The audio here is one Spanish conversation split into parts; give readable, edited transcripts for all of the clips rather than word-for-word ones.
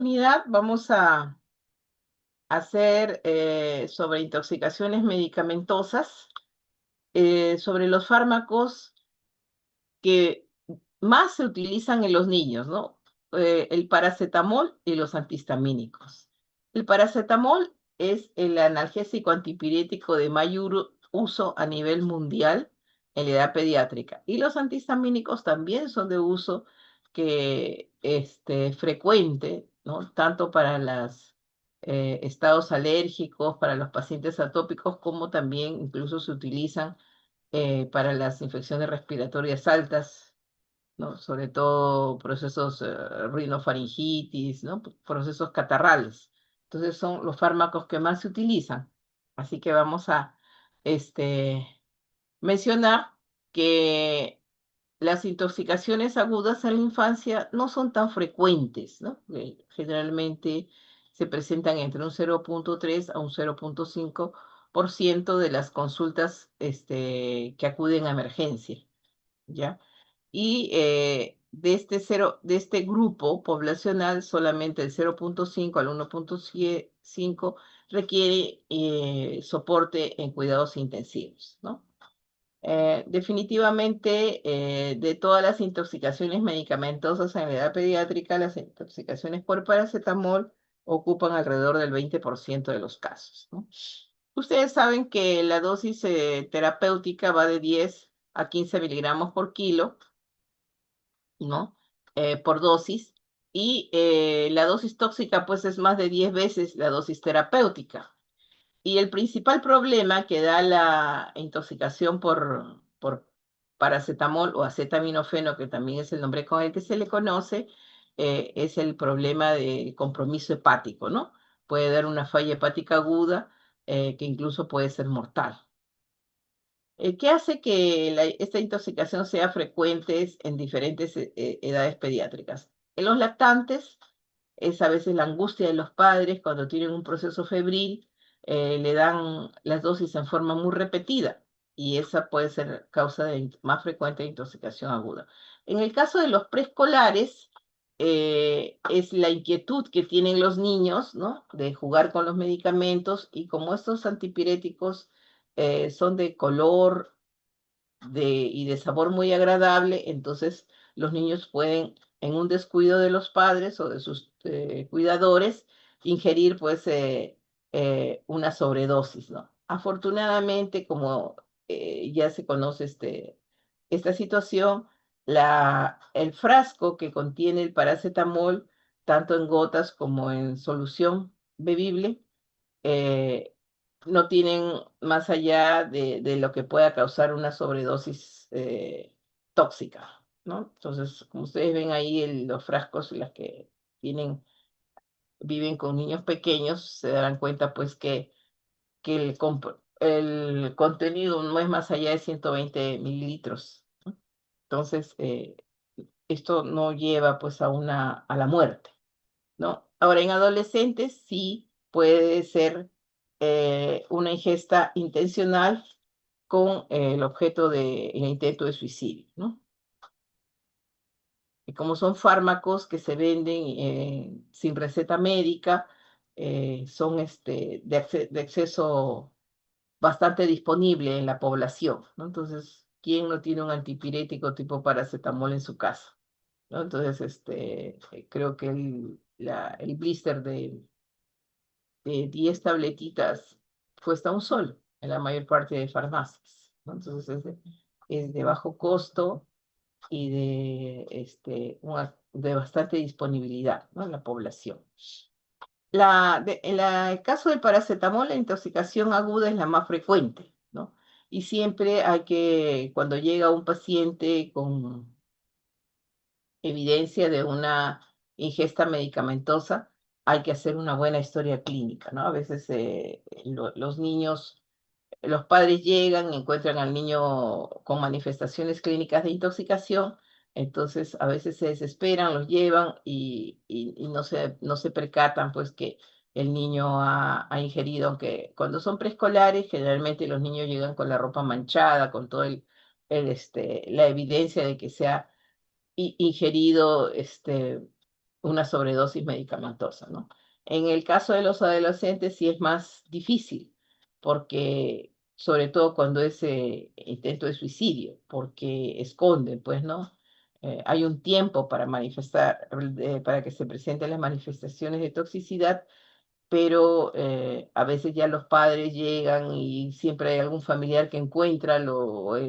Unidad vamos a hacer sobre intoxicaciones medicamentosas, sobre los fármacos que más se utilizan en los niños, ¿no? El paracetamol y los antihistamínicos. El paracetamol es el analgésico antipirético de mayor uso a nivel mundial en la edad pediátrica. Y los antihistamínicos también son de uso frecuente, ¿no? Tanto para los estados alérgicos, para los pacientes atópicos, como también incluso se utilizan para las infecciones respiratorias altas, ¿no? Sobre todo procesos rinofaringitis, ¿no? Procesos catarrales. Entonces son los fármacos que más se utilizan. Así que vamos a este, mencionar que las intoxicaciones agudas en la infancia no son tan frecuentes, ¿no? Generalmente se presentan entre un 0,3 a un 0,5% de las consultas que acuden a emergencia, ¿ya? Y de este grupo poblacional, solamente el 0,5 al 1,5 requiere soporte en cuidados intensivos, ¿no? Definitivamente, de todas las intoxicaciones medicamentosas en la edad pediátrica, las intoxicaciones por paracetamol ocupan alrededor del 20% de los casos, ¿no? Ustedes saben que la dosis terapéutica va de 10 a 15 miligramos por kilo, ¿no? Por dosis. Y la dosis tóxica, pues, es más de 10 veces la dosis terapéutica. Y el principal problema que da la intoxicación por paracetamol o acetaminofeno, que también es el nombre con el que se le conoce, es el problema de compromiso hepático, ¿no? Puede dar una falla hepática aguda que incluso puede ser mortal. ¿Qué hace que esta intoxicación sea frecuente en diferentes edades pediátricas? En los lactantes es a veces la angustia de los padres cuando tienen un proceso febril, le dan las dosis en forma muy repetida y esa puede ser causa más frecuente de intoxicación aguda. En el caso de los preescolares, es la inquietud que tienen los niños, ¿no? De jugar con los medicamentos y como estos antipiréticos son de color y de sabor muy agradable, entonces los niños pueden, en un descuido de los padres o de sus cuidadores, ingerir pues una sobredosis, ¿no? Afortunadamente, como ya se conoce esta situación, el frasco que contiene el paracetamol, tanto en gotas como en solución bebible, eh, no tienen más allá de lo que pueda causar una sobredosis tóxica, ¿no? Entonces, como ustedes ven ahí, los frascos, las que viven con niños pequeños, se darán cuenta pues que el contenido no es más allá de 120 mililitros, ¿no? Entonces, esto no lleva pues a la muerte, ¿no? Ahora, en adolescentes sí puede ser una ingesta intencional con el objeto de el intento de suicidio, ¿no? Y como son fármacos que se venden sin receta médica, son de acceso bastante disponible en la población, ¿no? Entonces, ¿quién no tiene un antipirético tipo paracetamol en su casa? ¿No? Entonces, creo que el blister de 10 tabletitas cuesta un sol en la mayor parte de farmacias, ¿no? Entonces es de bajo costo y de bastante disponibilidad, ¿no? En la población. En el caso del paracetamol, la intoxicación aguda es la más frecuente, ¿no? Y siempre cuando llega un paciente con evidencia de una ingesta medicamentosa, hay que hacer una buena historia clínica, ¿no? A veces los niños, los padres llegan y encuentran al niño con manifestaciones clínicas de intoxicación, entonces a veces se desesperan, los llevan y no se percatan pues que el niño ha ingerido, aunque cuando son preescolares generalmente los niños llegan con la ropa manchada, con todo la evidencia de que se ha ingerido una sobredosis medicamentosa, ¿no? En el caso de los adolescentes sí es más difícil, porque sobre todo cuando es intento de suicidio, porque esconden, pues, ¿no? Hay un tiempo para manifestar, para que se presenten las manifestaciones de toxicidad, pero a veces ya los padres llegan y siempre hay algún familiar que encuentra,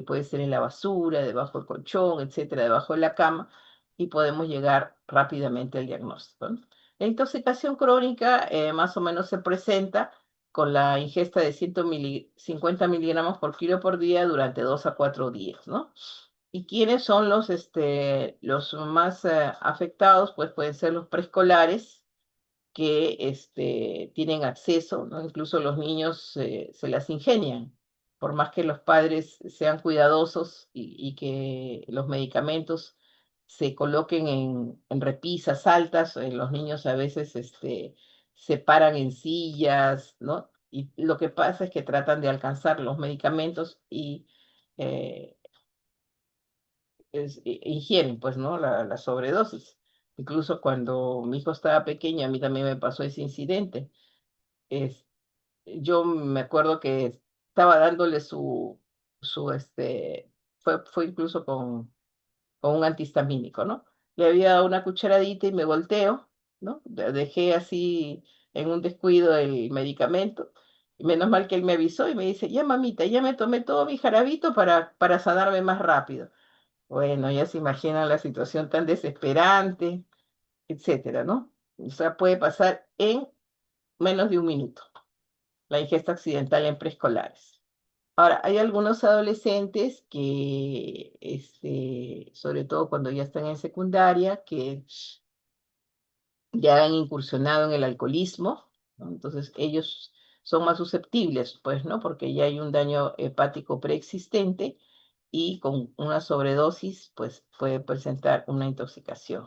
puede ser en la basura, debajo del colchón, etcétera, debajo de la cama, y podemos llegar rápidamente al diagnóstico, ¿no? La intoxicación crónica más o menos se presenta con la ingesta de 150 miligramos por kilo por día durante 2 a 4 días, ¿no? ¿Y quiénes son los más afectados? Pues pueden ser los preescolares, que tienen acceso, ¿no? Incluso los niños se las ingenian, por más que los padres sean cuidadosos y que los medicamentos se coloquen en repisas altas, los niños a veces se paran en sillas, ¿no? Y lo que pasa es que tratan de alcanzar los medicamentos y eh, ingieren, pues, ¿no? La sobredosis. Incluso cuando mi hijo estaba pequeño, a mí también me pasó ese incidente. Es, yo me acuerdo que estaba dándole fue incluso con un antihistamínico, ¿no? Le había dado una cucharadita y me volteo, ¿no? Dejé así en un descuido el medicamento. Y menos mal que él me avisó y me dice, ya mamita, ya me tomé todo mi jarabito para sanarme más rápido. Bueno, ya se imaginan la situación tan desesperante, etcétera, ¿no? O sea, puede pasar en menos de un minuto la ingesta accidental en preescolares. Ahora, hay algunos adolescentes que, sobre todo cuando ya están en secundaria, que ya han incursionado en el alcoholismo, ¿no? Entonces ellos son más susceptibles, pues, ¿no? Porque ya hay un daño hepático preexistente y con una sobredosis, pues, puede presentar una intoxicación.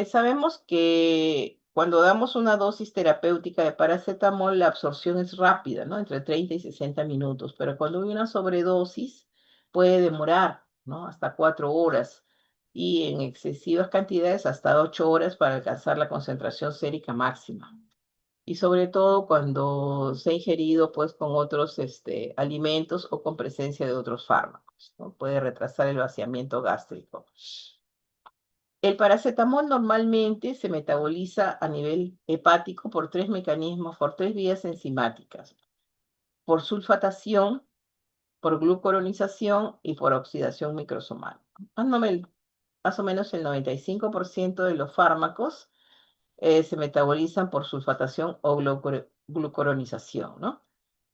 Sabemos que cuando damos una dosis terapéutica de paracetamol, la absorción es rápida, ¿no? Entre 30 y 60 minutos, pero cuando hay una sobredosis puede demorar, ¿no? Hasta 4 horas y en excesivas cantidades hasta 8 horas para alcanzar la concentración sérica máxima. Y sobre todo cuando se ha ingerido pues con otros alimentos o con presencia de otros fármacos, ¿no? Puede retrasar el vaciamiento gástrico. El paracetamol normalmente se metaboliza a nivel hepático por tres mecanismos, por tres vías enzimáticas: por sulfatación, por glucuronización y por oxidación microsomal. Más o men- Más o menos el 95% de los fármacos se metabolizan por sulfatación o glucuronización, ¿no?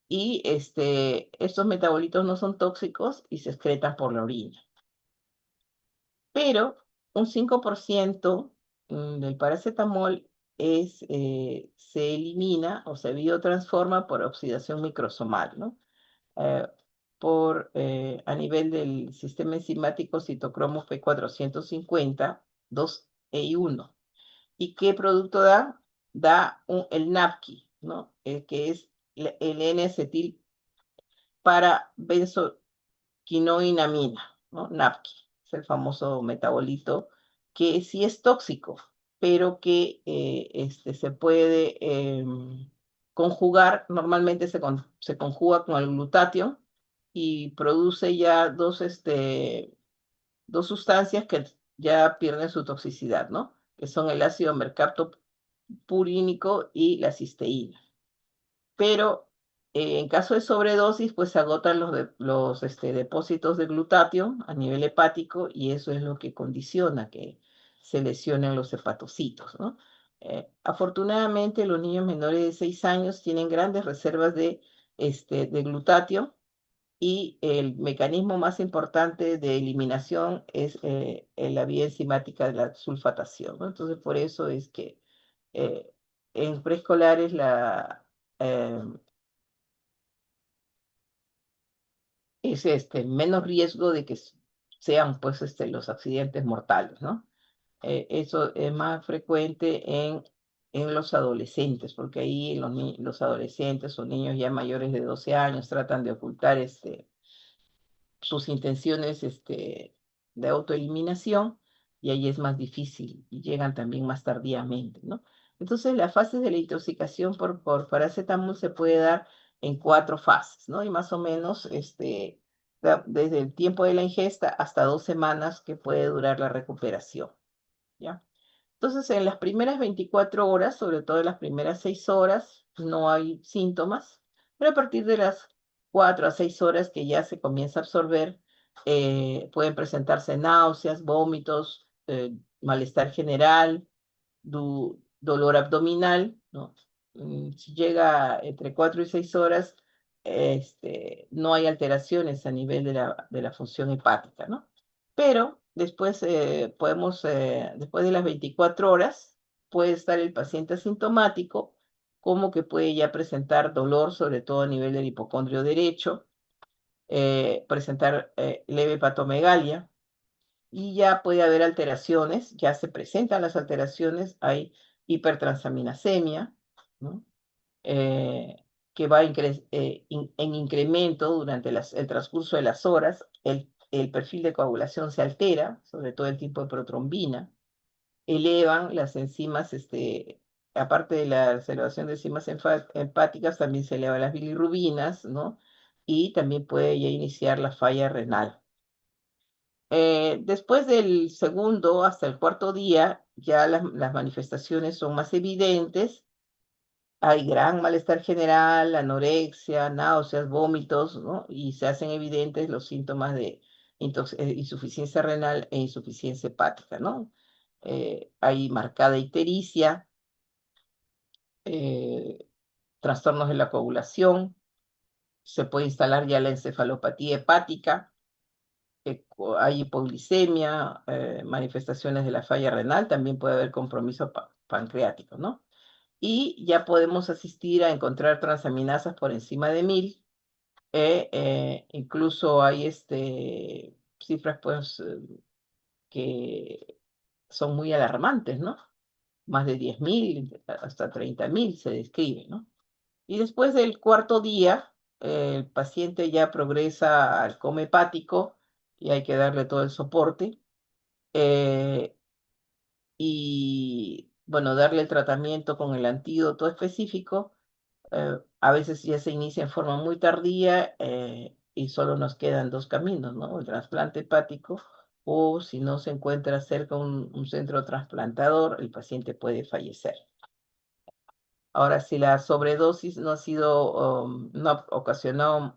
Y estos metabolitos no son tóxicos y se excretan por la orina. Pero un 5% del paracetamol se elimina o se biotransforma por oxidación microsomal, ¿no? Eh, a nivel del sistema enzimático citocromo P450, 2 y 1. ¿Y qué producto da? Da el NAPQI, ¿no? Que es el N-acetil para quinoinamina, ¿no? NAPQI, es el famoso metabolito que sí es tóxico, pero que se puede conjugar, normalmente se conjuga con el glutatión y produce ya dos sustancias que ya pierden su toxicidad, ¿no? Que son el ácido mercaptopurínico y la cisteína. Pero en caso de sobredosis, pues se agotan los depósitos de glutatión a nivel hepático y eso es lo que condiciona que se lesionen los hepatocitos, ¿no? Afortunadamente, los niños menores de 6 años tienen grandes reservas de glutatión y el mecanismo más importante de eliminación es la vía enzimática de la sulfatación, ¿no? Entonces, por eso es que eh, en preescolares eh, es menos riesgo de que sean pues los accidentes mortales, ¿no? Eso es más frecuente en los adolescentes, porque ahí los adolescentes o niños ya mayores de 12 años tratan de ocultar sus intenciones de autoeliminación y ahí es más difícil y llegan también más tardíamente, ¿no? Entonces, las fases de la intoxicación por paracetamol se puede dar en 4 fases, ¿no? Y más o menos, desde el tiempo de la ingesta hasta 2 semanas que puede durar la recuperación, ¿ya? Entonces, en las primeras 24 horas, sobre todo en las primeras 6 horas, no hay síntomas, pero a partir de las 4 a 6 horas que ya se comienza a absorber, pueden presentarse náuseas, vómitos, malestar general, dolor abdominal, ¿no? Si llega entre 4 y 6 horas, no hay alteraciones a nivel de la función hepática, ¿no? Pero después después de las 24 horas, puede estar el paciente asintomático, como que puede ya presentar dolor, sobre todo a nivel del hipocondrio derecho, presentar leve hepatomegalia, y ya puede haber alteraciones, ya se presentan las alteraciones, hay hipertransaminasemia, ¿no? Eh, que va en incremento durante el transcurso de las horas, el perfil de coagulación se altera, sobre todo el tipo de protrombina, elevan las enzimas, aparte de la elevación de enzimas hepáticas, también se elevan las bilirrubinas, ¿no? Y también puede ya iniciar la falla renal. Después del segundo hasta el cuarto día, ya las manifestaciones son más evidentes. Hay gran malestar general, anorexia, náuseas, vómitos, ¿no? Y se hacen evidentes los síntomas de insuficiencia renal e insuficiencia hepática, ¿no? Hay marcada ictericia, eh, trastornos de la coagulación, se puede instalar ya la encefalopatía hepática, hay hipoglicemia, manifestaciones de la falla renal, también puede haber compromiso pancreático, ¿no? Y ya podemos asistir a encontrar transaminasas por encima de 1000. Incluso hay cifras pues, que son muy alarmantes, ¿no? Más de 10.000, hasta 30.000 se describe, ¿no? Y después del cuarto día, el paciente ya progresa al coma hepático y hay que darle todo el soporte. eh, y, bueno, darle el tratamiento con el antídoto específico. A veces ya se inicia en forma muy tardía, y solo nos quedan 2 caminos, ¿no? El trasplante hepático, o si no se encuentra cerca un centro trasplantador, el paciente puede fallecer. Ahora, si la sobredosis no ha sido, no ha ocasionado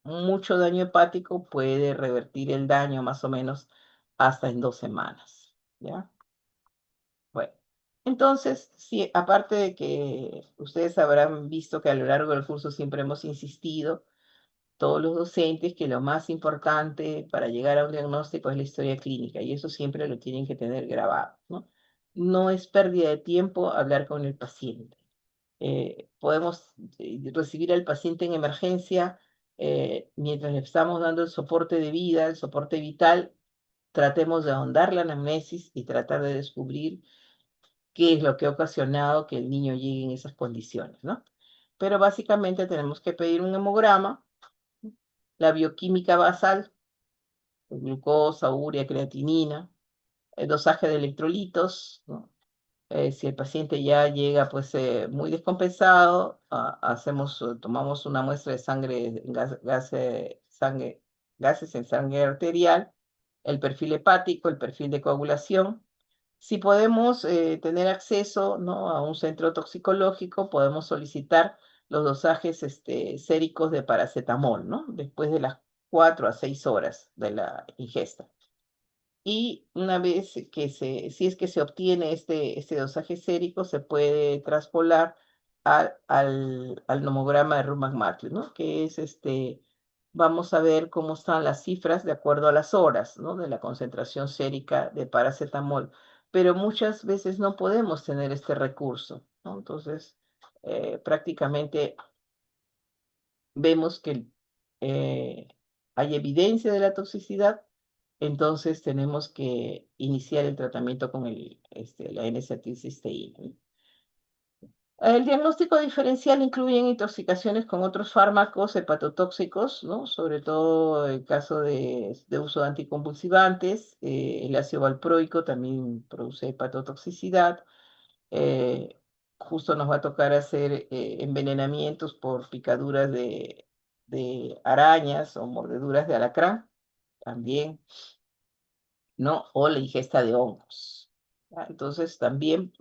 mucho daño hepático, puede revertir el daño más o menos hasta en 2 semanas, ¿ya? Bueno, entonces, sí, aparte de que ustedes habrán visto que a lo largo del curso siempre hemos insistido, todos los docentes, que lo más importante para llegar a un diagnóstico es la historia clínica, y eso siempre lo tienen que tener grabado, ¿no? No es pérdida de tiempo hablar con el paciente. Podemos recibir al paciente en emergencia, mientras le estamos dando el soporte de vida, el soporte vital. Tratemos de ahondar la anamnesis y tratar de descubrir qué es lo que ha ocasionado que el niño llegue en esas condiciones, ¿no? Pero básicamente tenemos que pedir un hemograma, la bioquímica basal, glucosa, urea, creatinina, el dosaje de electrolitos, ¿no? Si el paciente ya llega pues muy descompensado, tomamos una muestra de sangre, gases en sangre arterial, el perfil hepático, el perfil de coagulación. Si podemos tener acceso, ¿no?, a un centro toxicológico, podemos solicitar los dosajes séricos de paracetamol, ¿no?, después de las 4 a 6 horas de la ingesta. Y una vez si es que se obtiene este dosaje sérico, se puede traspolar al nomograma de Rumac-Maclin, ¿no? Que es vamos a ver cómo están las cifras de acuerdo a las horas, ¿no? De la concentración sérica de paracetamol. Pero muchas veces no podemos tener este recurso, ¿no? Entonces, prácticamente vemos que eh, hay evidencia de la toxicidad, entonces tenemos que iniciar el tratamiento con la N-acetilcisteína, ¿no? El diagnóstico diferencial incluye intoxicaciones con otros fármacos hepatotóxicos, ¿no? Sobre todo el caso de uso de anticonvulsivantes. El ácido valproico también produce hepatotoxicidad. eh, Justo nos va a tocar hacer envenenamientos por picaduras de arañas o mordeduras de alacrán también, ¿no? O la ingesta de hongos. ¿Ya? Entonces también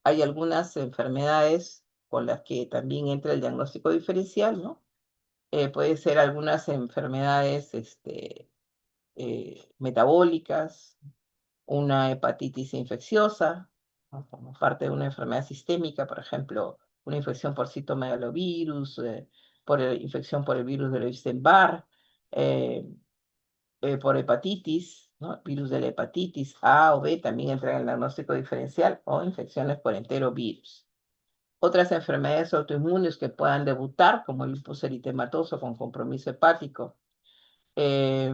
hay algunas enfermedades con las que también entra el diagnóstico diferencial, ¿no? Puede ser algunas enfermedades metabólicas, una hepatitis infecciosa, ¿no? Como parte de una enfermedad sistémica, por ejemplo, una infección por citomegalovirus, infección por el virus del Epstein-Barr, eh, por hepatitis, ¿no? Virus de la hepatitis A o B también entra en el diagnóstico diferencial o infecciones por enterovirus. Otras enfermedades autoinmunes que puedan debutar, como el lupus eritematoso con compromiso hepático, eh,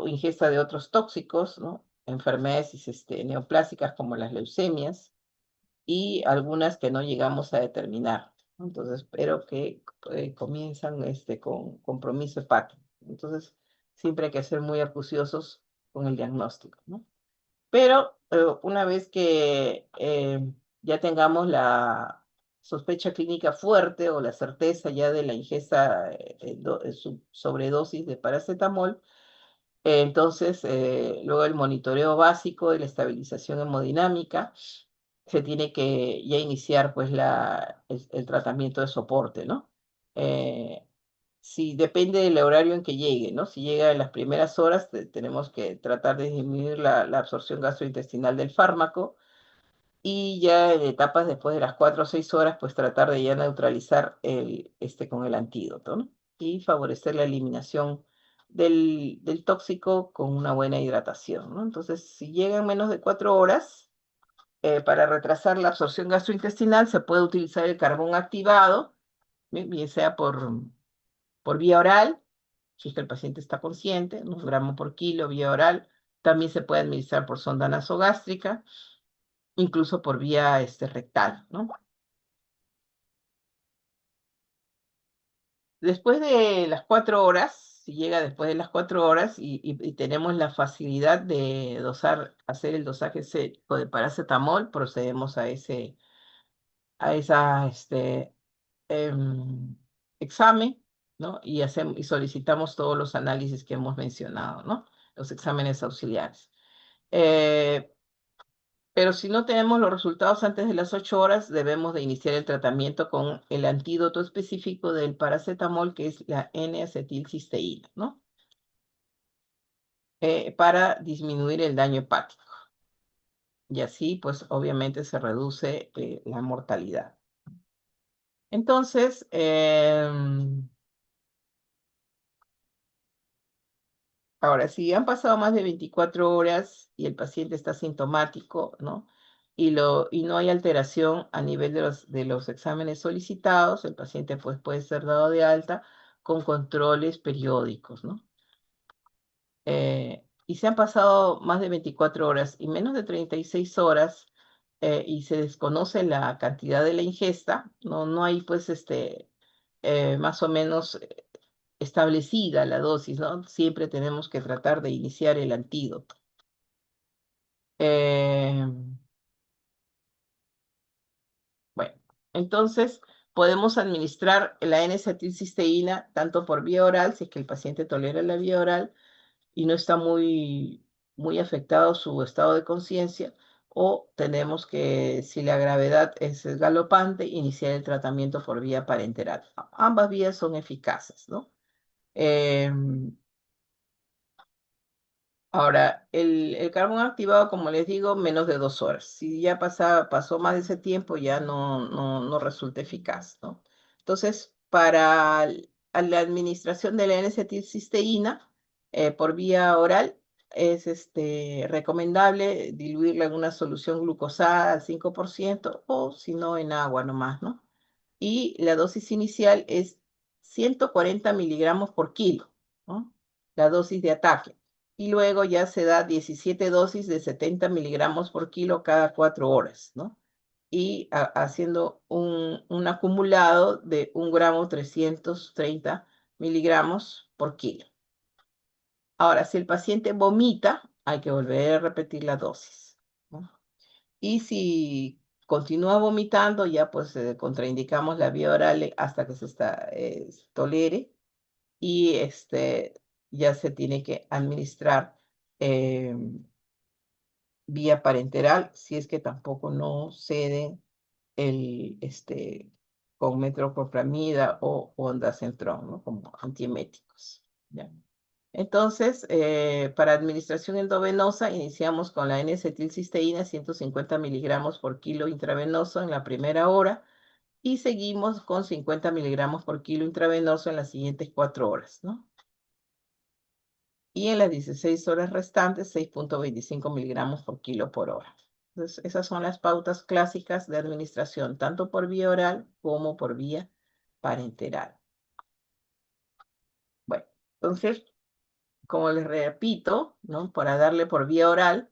ingesta de otros tóxicos, ¿no? Enfermedades neoplásicas como las leucemias y algunas que no llegamos a determinar, ¿no? Entonces, pero que comienzan con compromiso hepático. Entonces, siempre hay que ser muy acuciosos con el diagnóstico, ¿no? Pero una vez que ya tengamos la sospecha clínica fuerte o la certeza ya de la ingesta sobredosis de paracetamol, entonces luego el monitoreo básico y la estabilización hemodinámica, se tiene que ya iniciar pues el tratamiento de soporte, ¿no? Eh, si depende del horario en que llegue, ¿no? Si llega en las primeras horas, tenemos que tratar de disminuir la absorción gastrointestinal del fármaco y ya en etapas después de las 4 o 6 horas, pues tratar de ya neutralizar con el antídoto, ¿no? Y favorecer la eliminación del tóxico con una buena hidratación, ¿no? Entonces, si llegan menos de 4 horas, para retrasar la absorción gastrointestinal se puede utilizar el carbón activado, bien sea por vía oral, si es que el paciente está consciente, 1 gramo por kilo vía oral. También se puede administrar por sonda nasogástrica, incluso por vía rectal, ¿no? Después de las 4 horas, si llega después de las 4 horas y tenemos la facilidad de hacer el dosaje seco de paracetamol, procedemos a esa em, examen, ¿no? Y solicitamos todos los análisis que hemos mencionado, ¿no? Los exámenes auxiliares. Eh, pero si no tenemos los resultados antes de las 8 horas, debemos de iniciar el tratamiento con el antídoto específico del paracetamol, que es la N-acetilcisteína, ¿no? Para disminuir el daño hepático. Y así, pues, obviamente se reduce la mortalidad. Entonces, ahora, si han pasado más de 24 horas y el paciente está sintomático, ¿no? Y no hay alteración a nivel de los exámenes solicitados, el paciente pues, puede ser dado de alta con controles periódicos, ¿no? Y se han pasado más de 24 horas y menos de 36 horas y se desconoce la cantidad de la ingesta, no hay pues más o menos establecida la dosis, ¿no? Siempre tenemos que tratar de iniciar el antídoto. Eh, bueno, entonces podemos administrar la N-acetilcisteína tanto por vía oral, si es que el paciente tolera la vía oral y no está muy afectado su estado de conciencia, o tenemos que, si la gravedad es galopante, iniciar el tratamiento por vía parenteral. Ambas vías son eficaces, ¿no? Ahora, el carbón activado, como les digo, menos de 2 horas. Si ya pasó más de ese tiempo, ya no resulta eficaz, ¿no? Entonces, para la administración de la N-acetilcisteína por vía oral, es recomendable diluirla en una solución glucosada al 5% o si no en agua nomás, ¿no? Y la dosis inicial es 140 miligramos por kilo, ¿no? La dosis de ataque. Y luego ya se da 17 dosis de 70 miligramos por kilo cada 4 horas, ¿no? y haciendo un acumulado de 1 gramo 330 miligramos por kilo. Ahora, si el paciente vomita, hay que volver a repetir la dosis, ¿no? Y si continúa vomitando, ya pues contraindicamos la vía oral hasta que tolere y ya se tiene que administrar vía parenteral si es que tampoco no cede con metoclopramida o ondansetron, ¿no? Como antieméticos, ¿ya? Entonces, para administración endovenosa, iniciamos con la N-acetilcisteína, 150 miligramos por kilo intravenoso en la primera hora, y seguimos con 50 miligramos por kilo intravenoso en las siguientes 4 horas, ¿no? Y en las 16 horas restantes, 6,25 miligramos por kilo por hora. Entonces, esas son las pautas clásicas de administración, tanto por vía oral como por vía parenteral. Bueno, entonces, como les repito, ¿no? Para darle por vía oral,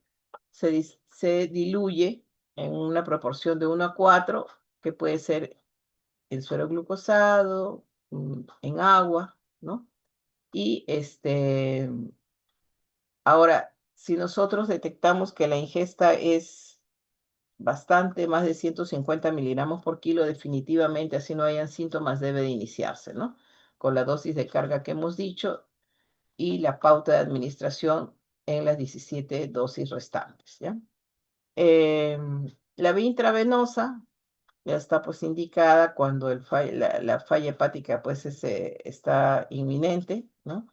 se diluye en una proporción de 1 a 4, que puede ser el suero glucosado, en agua, ¿no? Y ahora, si nosotros detectamos que la ingesta es bastante, más de 150 miligramos por kilo, definitivamente, así no hayan síntomas, debe de iniciarse, ¿no? Con la dosis de carga que hemos dicho y la pauta de administración en las 17 dosis restantes, ¿ya? La vía intravenosa ya está pues indicada cuando la falla hepática pues está inminente, ¿no?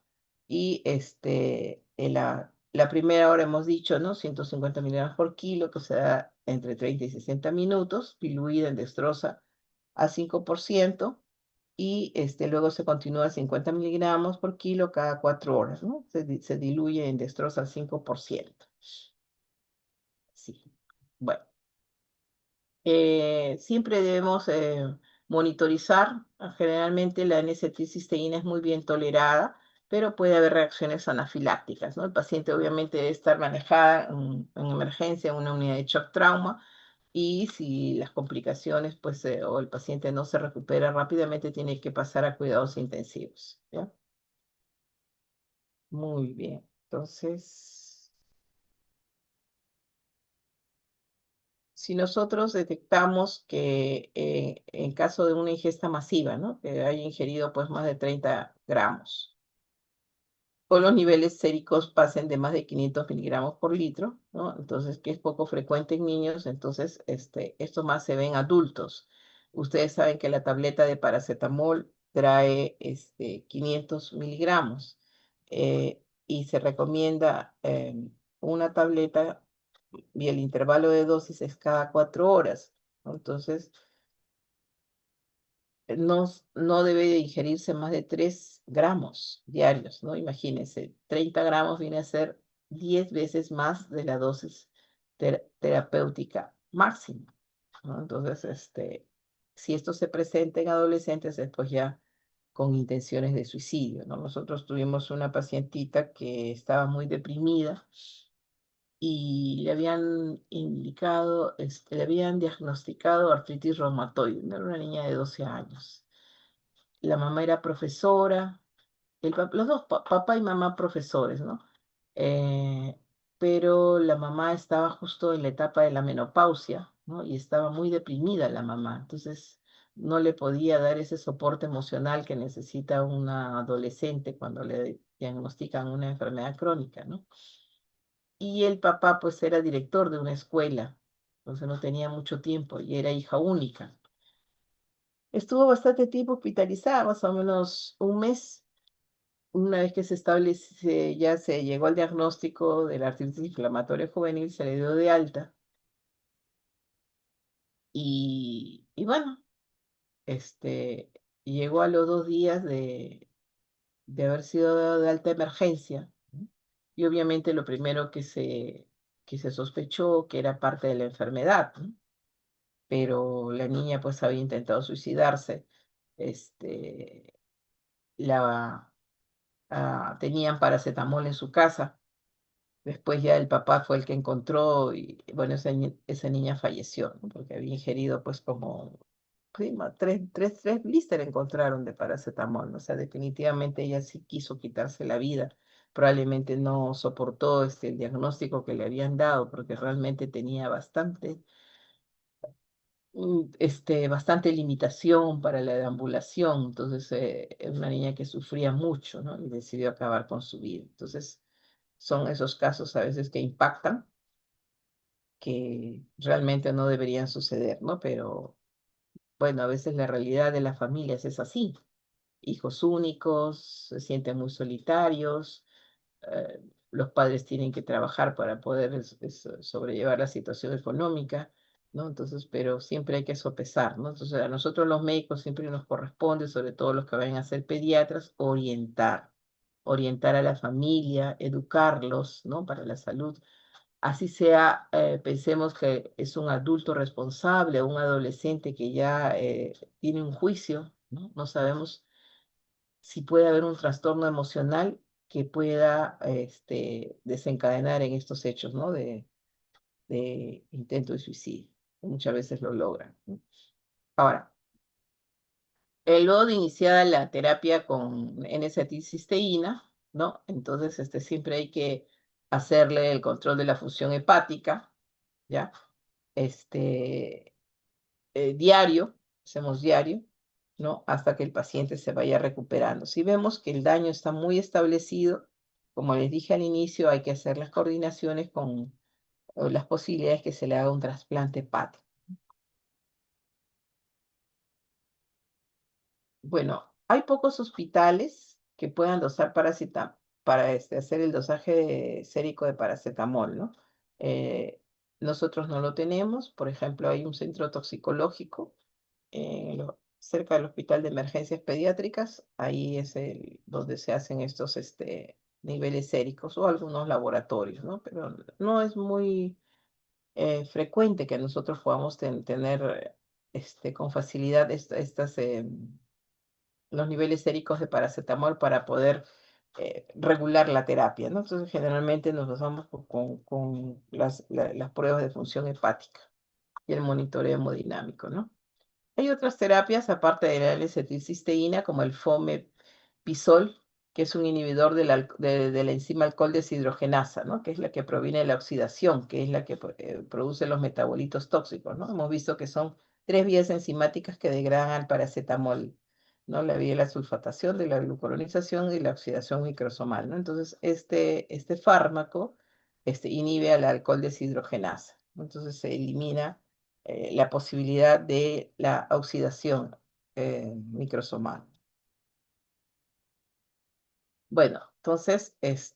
Y en la primera hora hemos dicho, ¿no? 150 miligramos por kilo, que se da entre 30 y 60 minutos, diluida en dextrosa a 5%, y luego se continúa a 50 miligramos por kilo cada 4 horas, ¿no? Se diluye en dextrosa al 5%. Sí. Bueno. Siempre debemos monitorizar. Generalmente la N-acetilcisteína es muy bien tolerada, pero puede haber reacciones anafilácticas, ¿no? El paciente obviamente debe estar manejada en emergencia en una unidad de shock trauma, y si las complicaciones, pues, o el paciente no se recupera rápidamente, tiene que pasar a cuidados intensivos, ¿ya? Muy bien. Entonces, si nosotros detectamos que en caso de una ingesta masiva, ¿no? Que haya ingerido pues más de 30 gramos, o los niveles séricos pasen de más de 500 miligramos por litro, ¿no? Entonces, que es poco frecuente en niños, entonces esto más se ve en adultos. Ustedes saben que la tableta de paracetamol trae 500 miligramos, y se recomienda una tableta, y el intervalo de dosis es cada 4 horas, ¿no? Entonces, no debe de ingerirse más de 3 gramos diarios, ¿no? Imagínense, 30 gramos viene a ser 10 veces más de la dosis terapéutica máxima, ¿no? Entonces, si esto se presenta en adolescentes, es pues ya con intenciones de suicidio, ¿no? Nosotros tuvimos una pacientita que estaba muy deprimida y le habían le habían diagnosticado artritis reumatoide. Era una niña de 12 años. La mamá era profesora, los dos, papá y mamá profesores, ¿no? Eh, pero la mamá estaba justo en la etapa de la menopausia, ¿no? Y estaba muy deprimida la mamá. Entonces, no le podía dar ese soporte emocional que necesita una adolescente cuando le diagnostican una enfermedad crónica, ¿no? Y el papá pues era director de una escuela, entonces no tenía mucho tiempo y era hija única. Estuvo bastante tiempo hospitalizada, más o menos un mes. Una vez que ya se llegó al diagnóstico de la artritis inflamatoria juvenil, se le dio de alta. Y bueno, este, llegó a los 2 días de haber sido dado de alta emergencia, ¿no? Y obviamente lo primero que se sospechó que era parte de la enfermedad, ¿no? Pero la niña pues había intentado suicidarse. Este, tenían paracetamol en su casa, Después ya el papá fue el que encontró y bueno, esa niña falleció, ¿no? Porque había ingerido pues como sí, tres blister encontraron de paracetamol, ¿no? O sea, definitivamente ella sí quiso quitarse la vida. Probablemente no soportó el diagnóstico que le habían dado porque realmente tenía bastante limitación para la deambulación. Entonces, era una niña que sufría mucho, ¿no? Y decidió acabar con su vida. Entonces, son esos casos a veces que impactan, que realmente no deberían suceder, ¿no? Pero bueno, a veces la realidad de las familias es así. Hijos únicos, se sienten muy solitarios, los padres tienen que trabajar para poder sobrellevar la situación económica, ¿no? Entonces, pero siempre hay que sopesar, ¿no? Entonces, a nosotros los médicos siempre nos corresponde, sobre todo los que vayan a ser pediatras, orientar a la familia, educarlos, ¿no? Para la salud. Así sea, pensemos que es un adulto responsable, un adolescente que ya tiene un juicio, ¿no? No sabemos si puede haber un trastorno emocional que pueda desencadenar en estos hechos, ¿no? De intento de suicidio. Muchas veces lo logran, ¿no? Ahora, luego de iniciada la terapia con N-acetilcisteína, ¿no? Entonces, siempre hay que hacerle el control de la función hepática, ¿ya? Este, diario, hacemos diario, ¿no? Hasta que el paciente se vaya recuperando. Si vemos que el daño está muy establecido, como les dije al inicio, hay que hacer las coordinaciones con las posibilidades que se le haga un trasplante hepático. Bueno, hay pocos hospitales que puedan dosar para hacer el dosaje sérico de paracetamol, ¿no? Eh, Nosotros no lo tenemos. Por ejemplo, hay un centro toxicológico cerca del Hospital de Emergencias Pediátricas. Ahí es donde se hacen estos niveles séricos o algunos laboratorios, ¿no? Pero no es muy frecuente que nosotros podamos tener con facilidad los niveles séricos de paracetamol para poder regular la terapia, ¿no? Entonces, generalmente nos basamos con las pruebas de función hepática y el monitoreo hemodinámico, ¿no? Hay otras terapias aparte de la L-acetilcisteína, como el Fomepizol, que es un inhibidor de la enzima alcohol deshidrogenasa, ¿no? Que es la que proviene de la oxidación, que es la que produce los metabolitos tóxicos, ¿no? Hemos visto que son tres vías enzimáticas que degradan al paracetamol, ¿no? La vía de la sulfatación, de la glucuronización y la oxidación microsomal, ¿no? Entonces, este fármaco inhibe al alcohol deshidrogenasa, ¿no? Entonces se elimina la posibilidad de la oxidación microsomal. Bueno, entonces, esto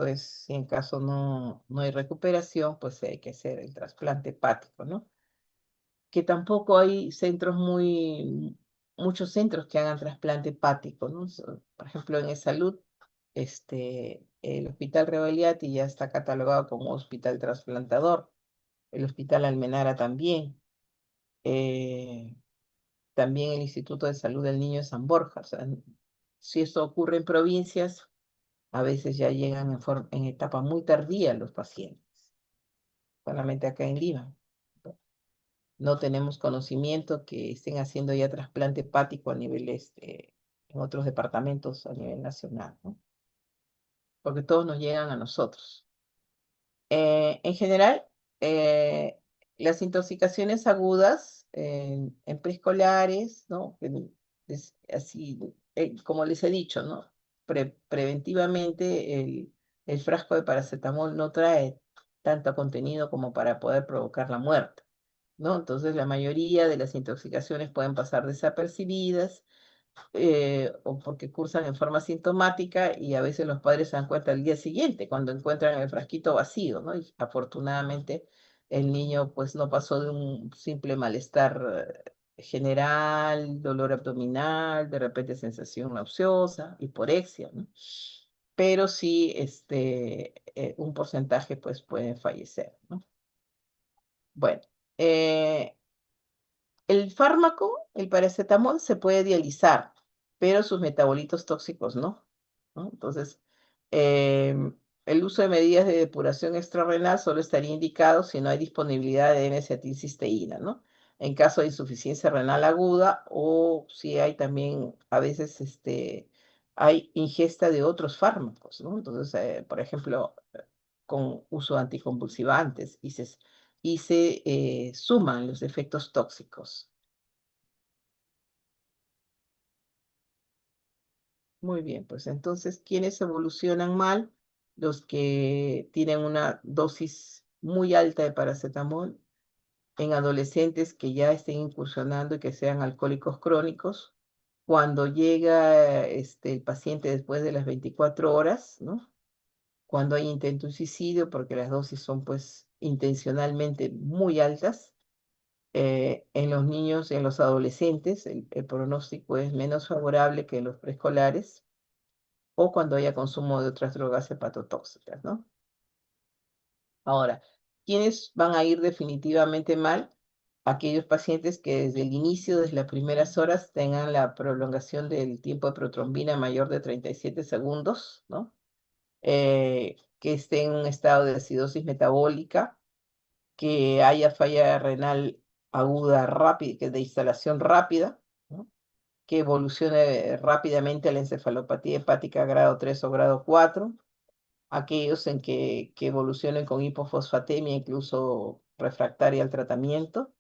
es, si en caso no hay recuperación, pues hay que hacer el trasplante hepático, ¿no? Que tampoco hay muchos centros que hagan trasplante hepático, ¿no? Por ejemplo, en salud, el Hospital Rebagliati ya está catalogado como hospital trasplantador, el Hospital Almenara también. eh, También el Instituto de Salud del Niño de San Borja. O sea, si esto ocurre en provincias, a veces ya llegan en etapa muy tardía los pacientes, solamente acá en Lima. No tenemos conocimiento que estén haciendo ya trasplante hepático a nivel, en otros departamentos a nivel nacional, ¿no? Porque todos nos llegan a nosotros. En general, eh, las intoxicaciones agudas en preescolares, ¿no? Así, como les he dicho, ¿no? Preventivamente el frasco de paracetamol no trae tanto contenido como para poder provocar la muerte, ¿no? Entonces la mayoría de las intoxicaciones pueden pasar desapercibidas o porque cursan en forma sintomática y a veces los padres se dan cuenta al día siguiente cuando encuentran el frasquito vacío, ¿no? Y afortunadamente el niño pues no pasó de un simple malestar general, dolor abdominal, de repente sensación nauseosa, hiporexia, ¿no? Pero sí, un porcentaje pues pueden fallecer, ¿no? Bueno, eh, el fármaco, el paracetamol, se puede dializar, pero sus metabolitos tóxicos no, ¿no? Entonces, em, el uso de medidas de depuración extrarrenal solo estaría indicado si no hay disponibilidad de N-acetilcisteína, ¿no? En caso de insuficiencia renal aguda o si hay también, a veces, hay ingesta de otros fármacos, ¿no? Entonces, por ejemplo, con uso de anticonvulsivantes y se suman los efectos tóxicos. Muy bien, pues entonces, ¿quiénes evolucionan mal? Los que tienen una dosis muy alta de paracetamol en adolescentes que ya estén incursionando y que sean alcohólicos crónicos. Cuando llega el paciente después de las 24 horas, ¿no? Cuando hay intento de suicidio, porque las dosis son pues intencionalmente muy altas. En los niños y en los adolescentes, el pronóstico es menos favorable que en los preescolares o cuando haya consumo de otras drogas hepatotóxicas, ¿no? Ahora, ¿quiénes van a ir definitivamente mal? Aquellos pacientes que desde el inicio, desde las primeras horas, tengan la prolongación del tiempo de protrombina mayor de 37 segundos, ¿no? Que estén en un estado de acidosis metabólica, que haya falla renal aguda rápida, que de instalación rápida, ¿no? Que evolucione rápidamente a la encefalopatía hepática grado 3 o grado 4, aquellos en que evolucionen con hipofosfatemia, incluso refractaria al tratamiento,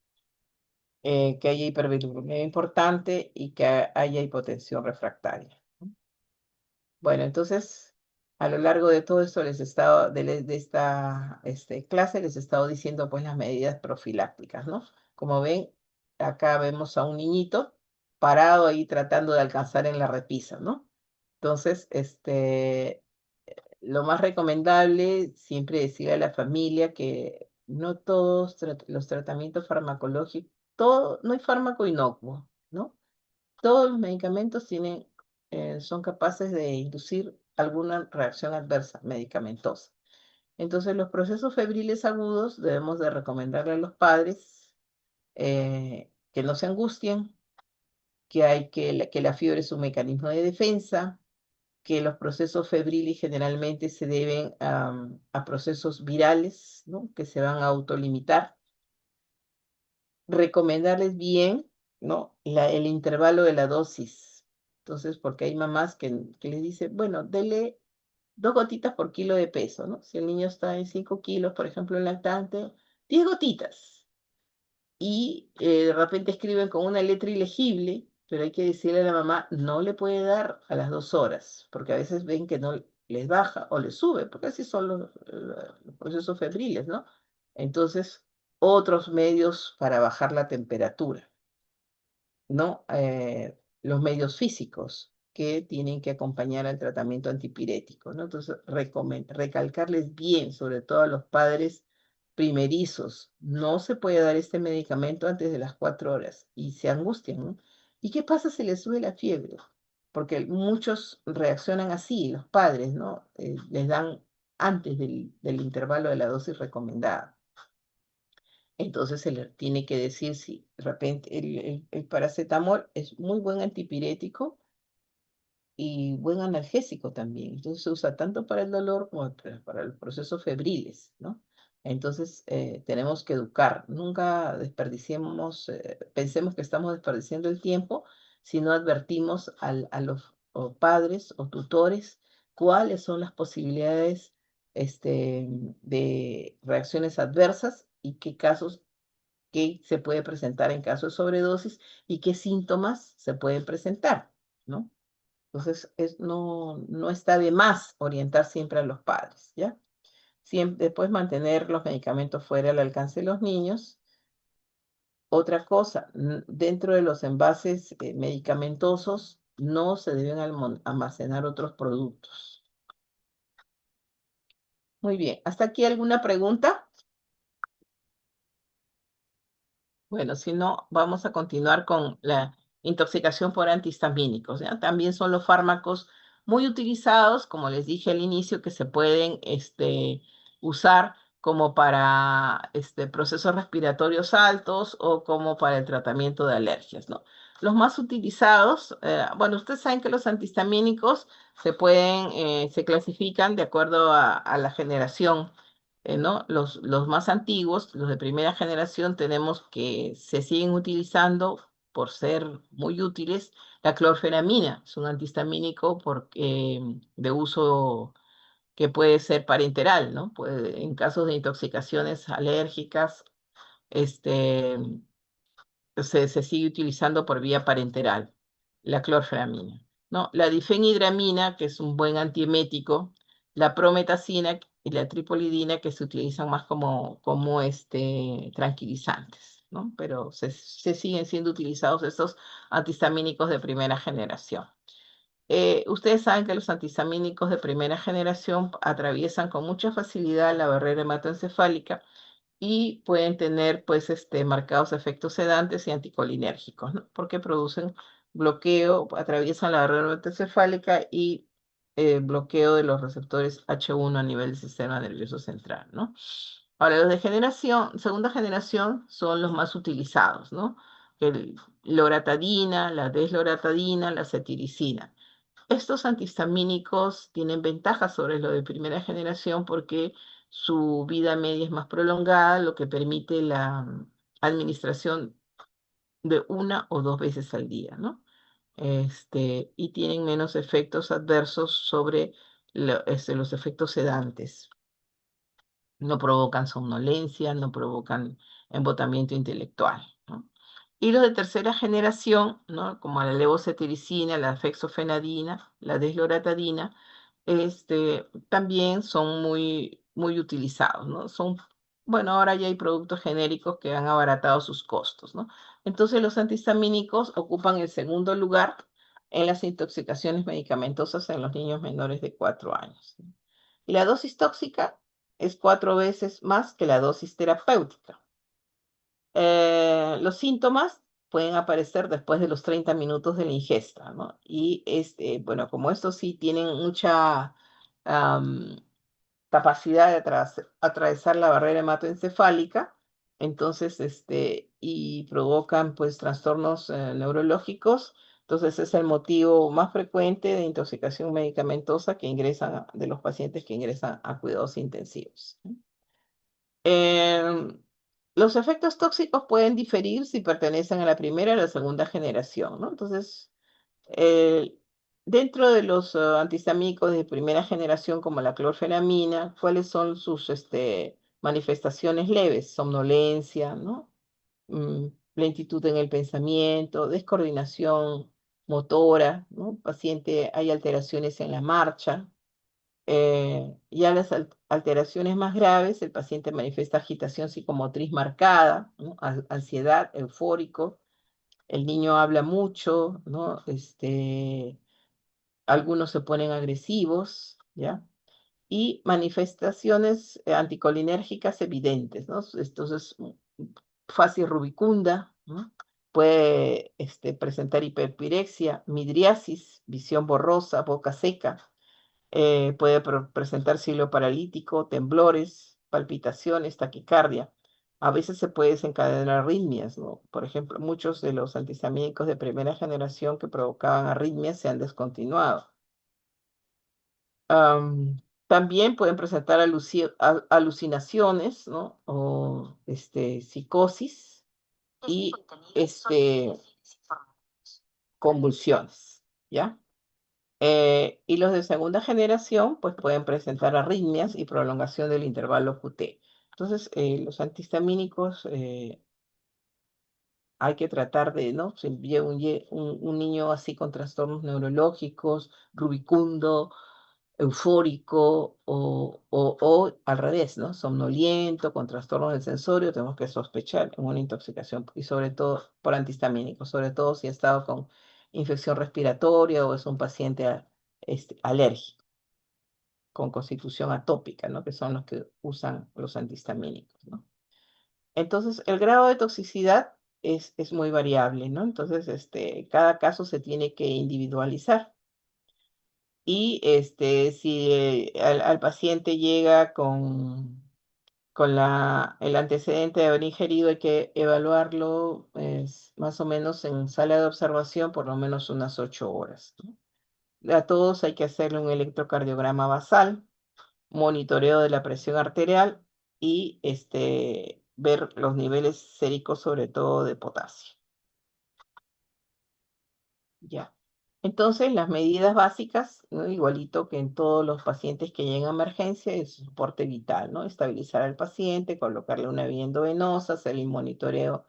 que haya hiperbilirubinemia importante y que haya hipotensión refractaria, ¿no? Bueno, entonces, a lo largo de todo esto de esta clase les he estado diciendo pues las medidas profilácticas, ¿no? Como ven, acá vemos a un niñito parado ahí tratando de alcanzar en la repisa, ¿no? Entonces, lo más recomendable, siempre decirle a la familia que no todos los tratamientos farmacológicos, no hay fármaco inocuo, ¿no? Todos los medicamentos son capaces de inducir alguna reacción adversa medicamentosa. Entonces, los procesos febriles agudos debemos de recomendarle a los padres que no se angustien, que la fiebre es un mecanismo de defensa, que los procesos febriles generalmente se deben a procesos virales, ¿no? Que se van a autolimitar. Recomendarles bien, ¿no? El intervalo de la dosis. Entonces, porque hay mamás que les dicen, bueno, dele 2 gotitas por kilo de peso, ¿no? Si el niño está en 5 kilos, por ejemplo, en lactante, 10 gotitas. Y de repente escriben con una letra ilegible, pero hay que decirle a la mamá, no le puede dar a las 2 horas, porque a veces ven que no les baja o les sube, porque así son los procesos febriles, ¿no? Entonces, otros medios para bajar la temperatura, ¿no? Los medios físicos que tienen que acompañar al tratamiento antipirético, ¿no? Entonces, recalcarles bien, sobre todo a los padres primerizos, no se puede dar este medicamento antes de las 4 horas y se angustian, ¿no? ¿Y qué pasa si les sube la fiebre? Porque muchos reaccionan así, los padres, ¿no? Les dan antes del intervalo de la dosis recomendada. Entonces se le tiene que decir si de repente el paracetamol es muy buen antipirético y buen analgésico también. Entonces se usa tanto para el dolor como para los procesos febriles, ¿no? Entonces tenemos que educar. Nunca desperdiciemos, pensemos que estamos desperdiciando el tiempo si no advertimos a los o padres o tutores cuáles son las posibilidades de reacciones adversas y qué casos que se puede presentar en caso de sobredosis y qué síntomas se pueden presentar, ¿no? Entonces, no está de más orientar siempre a los padres, ¿ya? Siempre, después mantener los medicamentos fuera del alcance de los niños. Otra cosa, dentro de los envases medicamentosos no se deben almacenar otros productos. Muy bien, ¿hasta aquí alguna pregunta? Bueno, si no, vamos a continuar con la intoxicación por antihistamínicos, ¿ya? También son los fármacos muy utilizados, como les dije al inicio, que se pueden usar como para procesos respiratorios altos o como para el tratamiento de alergias, ¿no? Los más utilizados, bueno, ustedes saben que los antihistamínicos se clasifican de acuerdo a la generación, ¿no? Los más antiguos, los de primera generación, tenemos que se siguen utilizando por ser muy útiles. La clorfenamina es un antihistamínico de uso que puede ser parenteral, ¿no? En casos de intoxicaciones alérgicas, este, se sigue utilizando por vía parenteral, la clorfenamina, ¿no? La difenhidramina, que es un buen antiemético, la prometacina y la tripolidina, que se utilizan más como tranquilizantes, ¿no? Pero se siguen siendo utilizados estos antihistamínicos de primera generación. Ustedes saben que los antihistamínicos de primera generación atraviesan con mucha facilidad la barrera hematoencefálica y pueden tener pues marcados efectos sedantes y anticolinérgicos, ¿no? Porque producen bloqueo, atraviesan la barrera hematoencefálica y bloqueo de los receptores H1 a nivel del sistema nervioso central, ¿no? Ahora, los de segunda generación son los más utilizados, ¿no? Loratadina, la desloratadina, la cetiricina. Estos antihistamínicos tienen ventajas sobre los de primera generación porque su vida media es más prolongada, lo que permite la administración de una o dos veces al día, ¿no? Y tienen menos efectos adversos sobre los efectos sedantes. No provocan somnolencia, no provocan embotamiento intelectual, ¿no? Y los de tercera generación, ¿no? Como la levocetiricina, la fexofenadina, la desloratadina, también son muy, muy utilizados, ¿no? Bueno, ahora ya hay productos genéricos que han abaratado sus costos, ¿no? Entonces los antihistamínicos ocupan el segundo lugar en las intoxicaciones medicamentosas en los niños menores de 4 años, ¿no? Y la dosis tóxica es 4 veces más que la dosis terapéutica. Los síntomas pueden aparecer después de los 30 minutos de la ingesta, ¿no? Y bueno, como estos sí tienen mucha am, capacidad de atravesar la barrera hematoencefálica, entonces, y provocan pues trastornos neurológicos, entonces es el motivo más frecuente de intoxicación medicamentosa de los pacientes que ingresan a cuidados intensivos, ¿no? Em, los efectos tóxicos pueden diferir si pertenecen a la primera o la segunda generación, ¿no? Entonces, eh, dentro de los antihistamínicos de primera generación, como la clorfenamina, ¿cuáles son sus manifestaciones leves? Somnolencia, ¿no? Lentitud en el pensamiento, descoordinación motora, ¿no? Paciente, hay alteraciones en la marcha. Ya las alteraciones más graves, el paciente manifiesta agitación psicomotriz marcada, ¿no? Ansiedad, eufórico, el niño habla mucho, ¿no? Algunos se ponen agresivos, ¿ya? Y manifestaciones anticolinérgicas evidentes, ¿no? Entonces, facies rubicunda, ¿no? Puede presentar hiperpirexia, midriasis, visión borrosa, boca seca, puede presentar ciclo paralítico, temblores, palpitaciones, taquicardia. A veces se puede desencadenar arritmias, ¿no? Por ejemplo, muchos de los antihistamínicos de primera generación que provocaban arritmias se han descontinuado. También pueden presentar alucinaciones, ¿no? O psicosis y convulsiones, ¿ya? Y los de segunda generación, pues pueden presentar arritmias y prolongación del intervalo QT. Entonces, los antihistamínicos hay que tratar de, ¿no? Si llega un niño así con trastornos neurológicos, rubicundo, eufórico o al revés, ¿no? Somnoliento, con trastornos del sensorio, tenemos que sospechar en una intoxicación y sobre todo por antihistamínicos, sobre todo si ha estado con infección respiratoria o es un paciente alérgico con constitución atópica, ¿no? Que son los que usan los antihistamínicos, ¿no? Entonces, el grado de toxicidad es muy variable, ¿no? Entonces, cada caso se tiene que individualizar. Y si al paciente llega con el antecedente de haber ingerido, hay que evaluarlo más o menos en sala de observación por lo menos unas 8 horas, ¿no? A todos hay que hacerle un electrocardiograma basal, monitoreo de la presión arterial y ver los niveles séricos, sobre todo de potasio. Ya. Entonces, las medidas básicas, ¿no? Igualito que en todos los pacientes que llegan a emergencia, es soporte vital, ¿no? Estabilizar al paciente, colocarle una vía endovenosa, hacer el monitoreo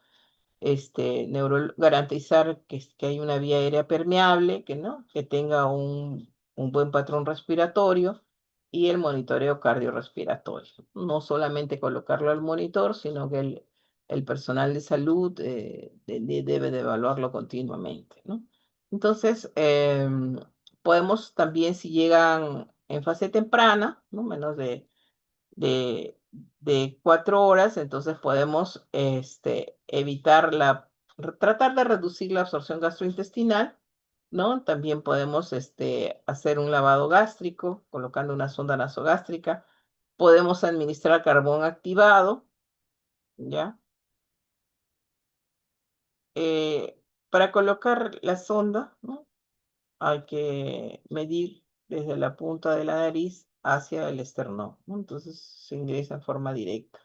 garantizar que hay una vía aérea permeable, que tenga un buen patrón respiratorio y el monitoreo cardiorrespiratorio. No solamente colocarlo al monitor, sino que el personal de salud debe de evaluarlo continuamente, ¿no? Entonces, podemos también, si llegan en fase temprana, ¿no? Menos de, de 4 horas, entonces podemos evitar tratar de reducir la absorción gastrointestinal, ¿no? También podemos hacer un lavado gástrico, colocando una sonda nasogástrica. Podemos administrar carbón activado, ¿ya? Para colocar la sonda, ¿no? Hay que medir desde la punta de la nariz hacia el esternón, ¿no? Entonces se ingresa en forma directa.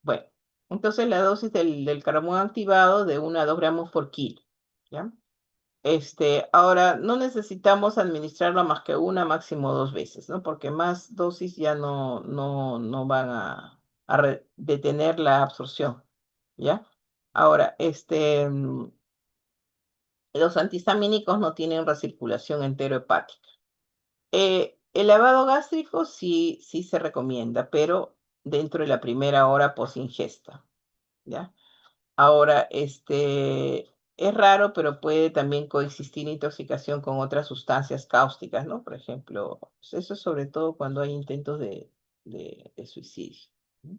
Bueno, entonces la dosis del carbón activado de 1 a 2 gramos por kilo, ¿ya? Ahora, no necesitamos administrarlo más que una, máximo 2 veces, ¿no? Porque más dosis ya no van a detener la absorción, ¿ya? Ahora, los antihistamínicos no tienen recirculación enterohepática. El lavado gástrico sí se recomienda, pero dentro de la primera hora post ingesta, ¿ya? Ahora, es raro, pero puede también coexistir intoxicación con otras sustancias cáusticas, ¿no? Por ejemplo, pues eso sobre todo cuando hay intentos de suicidio, ¿no?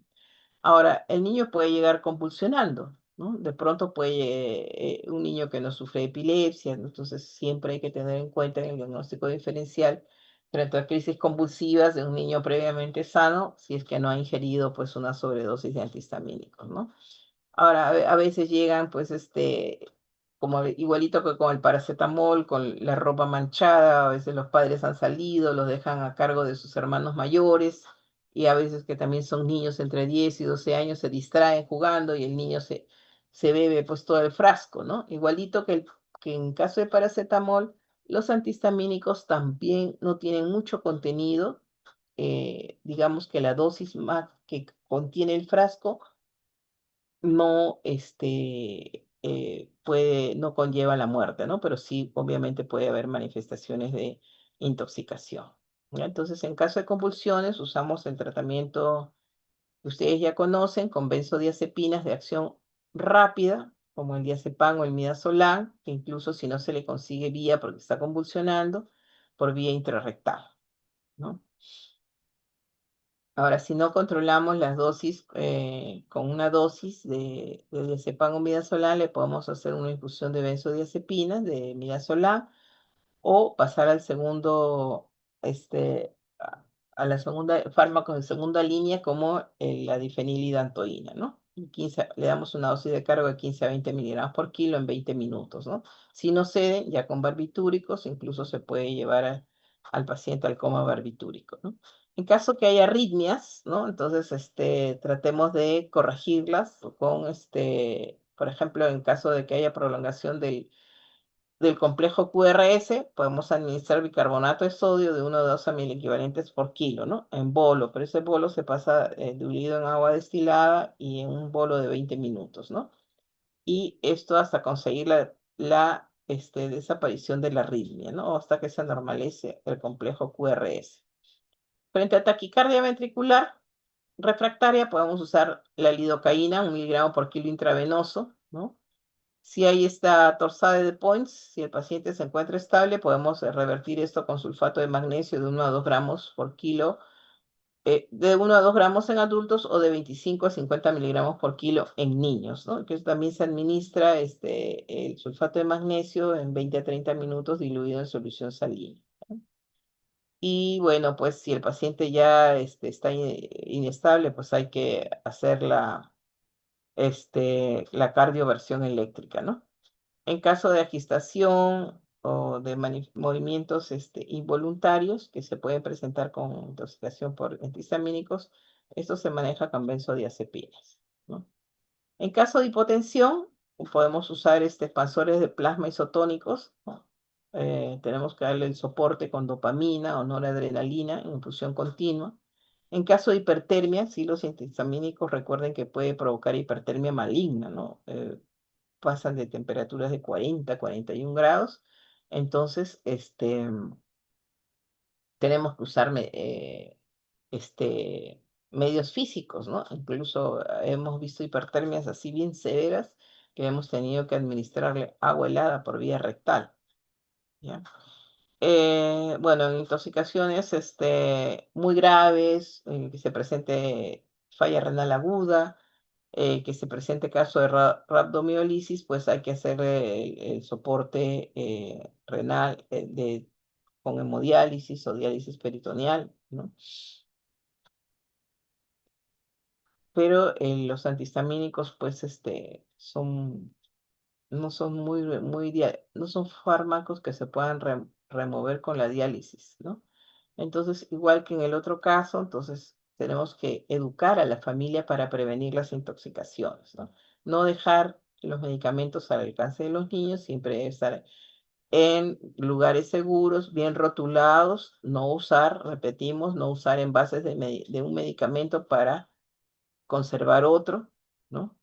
Ahora, el niño puede llegar convulsionando, ¿no? De pronto puede, un niño que no sufre de epilepsia, ¿no? Entonces siempre hay que tener en cuenta en el diagnóstico diferencial frente a crisis convulsivas de un niño previamente sano, si es que no ha ingerido pues una sobredosis de antihistamínicos, ¿no? Ahora, a veces llegan, pues, como igualito que con el paracetamol, con la ropa manchada, a veces los padres han salido, los dejan a cargo de sus hermanos mayores, y a veces que también son niños entre 10 y 12 años, se distraen jugando y el niño se bebe, pues, todo el frasco, ¿no? Igualito que en caso de paracetamol, los antihistamínicos también no tienen mucho contenido, digamos que la dosis más que contiene el frasco no, no conlleva la muerte, ¿no? Pero sí, obviamente puede haber manifestaciones de intoxicación, ¿ya? Entonces, en caso de convulsiones, usamos el tratamiento que ustedes ya conocen con benzodiazepinas de acción rápida, como el diazepam o el midazolam, que incluso si no se le consigue vía porque está convulsionando, por vía intrarrectal, ¿no? Ahora, si no controlamos las dosis, con una dosis de diazepam o midazolam, le podemos hacer una infusión de benzodiazepinas, de midazolam, o pasar al segundo, a la segunda, fármaco de segunda línea como la difenilidantoína, ¿no? Y le damos una dosis de cargo de 15 a 20 miligramos por kilo en 20 minutos, ¿no? Si no ceden, ya con barbitúricos, incluso se puede llevar al paciente al coma barbitúrico, ¿no? En caso que haya arritmias, ¿no? Entonces, tratemos de corregirlas con, por ejemplo, en caso de que haya prolongación del complejo QRS, podemos administrar bicarbonato de sodio de 1 a 2 mil equivalentes por kilo, ¿no? En bolo, pero ese bolo se pasa diluido en agua destilada y en un bolo de 20 minutos, ¿no? Y esto hasta conseguir la desaparición de la arritmia, ¿no? Hasta que se normalice el complejo QRS. Frente a taquicardia ventricular refractaria, podemos usar la lidocaína, 1 miligramo por kilo intravenoso, ¿no? Si hay esta torsade de Points, si el paciente se encuentra estable, podemos revertir esto con sulfato de magnesio de 1 a 2 gramos por kilo, de 1 a 2 gramos en adultos o de 25 a 50 miligramos por kilo en niños, ¿no? Que también se administra el sulfato de magnesio en 20 a 30 minutos diluido en solución salina. Y bueno, pues si el paciente ya está inestable, pues hay que hacer la cardioversión eléctrica, ¿no? En caso de agitación, o de movimientos involuntarios que se pueden presentar con intoxicación por antihistamínicos, esto se maneja con benzodiazepinas, ¿no? En caso de hipotensión, podemos usar expansores de plasma isotónicos, ¿no? Tenemos que darle el soporte con dopamina o noradrenalina en infusión continua. En caso de hipertermia, sí, los antihistamínicos recuerden que puede provocar hipertermia maligna, ¿no? Pasan de temperaturas de 40 a 41 grados. Entonces, tenemos que usar medios físicos, ¿no? Incluso hemos visto hipertermias así bien severas que hemos tenido que administrarle agua helada por vía rectal, ¿ya? Bueno, en intoxicaciones muy graves, que se presente falla renal aguda, que se presente caso de rhabdomiólisis, pues hay que hacer el soporte renal con hemodiálisis o diálisis peritoneal, ¿no? Pero los antihistamínicos, pues, no son no son fármacos que se puedan remover con la diálisis, ¿no? Entonces, igual que en el otro caso, entonces tenemos que educar a la familia para prevenir las intoxicaciones, ¿no? No dejar los medicamentos al alcance de los niños, siempre estar en lugares seguros, bien rotulados, no usar, repetimos, no usar envases de un medicamento para conservar otro, ¿no?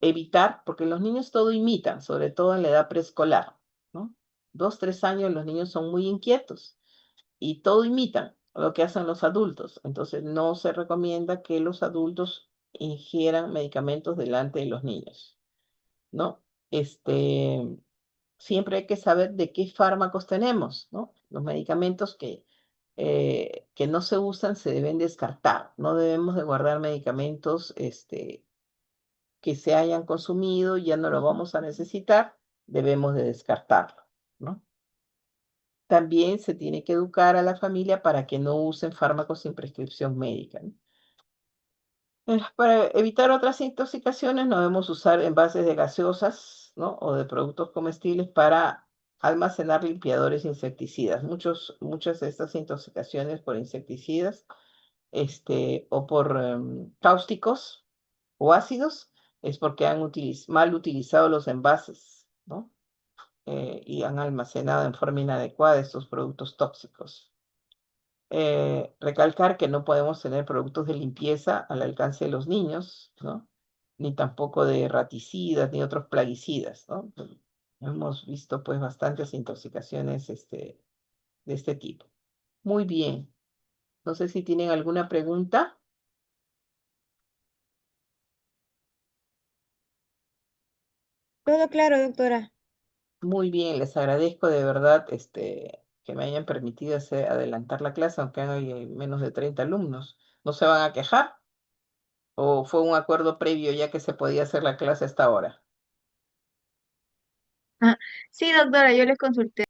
Evitar, porque los niños todo imitan, sobre todo en la edad preescolar, ¿no? 2, 3 años los niños son muy inquietos y todo imitan lo que hacen los adultos. Entonces no se recomienda que los adultos ingieran medicamentos delante de los niños, ¿no? Siempre hay que saber de qué fármacos tenemos, ¿no? Los medicamentos que no se usan se deben descartar. No debemos de guardar medicamentos que se hayan consumido, ya no lo vamos a necesitar, debemos de descartarlo, ¿no? También se tiene que educar a la familia para que no usen fármacos sin prescripción médica, ¿no? Para evitar otras intoxicaciones, no debemos usar envases de gaseosas, ¿no? O de productos comestibles para almacenar limpiadores insecticidas. Muchas de estas intoxicaciones por insecticidas, o por cáusticos o ácidos, es porque han mal utilizado los envases, ¿no? Y han almacenado en forma inadecuada estos productos tóxicos. Recalcar que no podemos tener productos de limpieza al alcance de los niños, ¿no? Ni tampoco de raticidas ni otros plaguicidas, ¿no? Hemos visto pues bastantes intoxicaciones de este tipo. Muy bien. No sé si tienen alguna pregunta. Todo claro, doctora. Muy bien, les agradezco de verdad que me hayan permitido adelantar la clase, aunque hay menos de 30 alumnos. ¿No se van a quejar? ¿O fue un acuerdo previo ya que se podía hacer la clase a esta hora? Ah, sí, doctora, yo les consulté.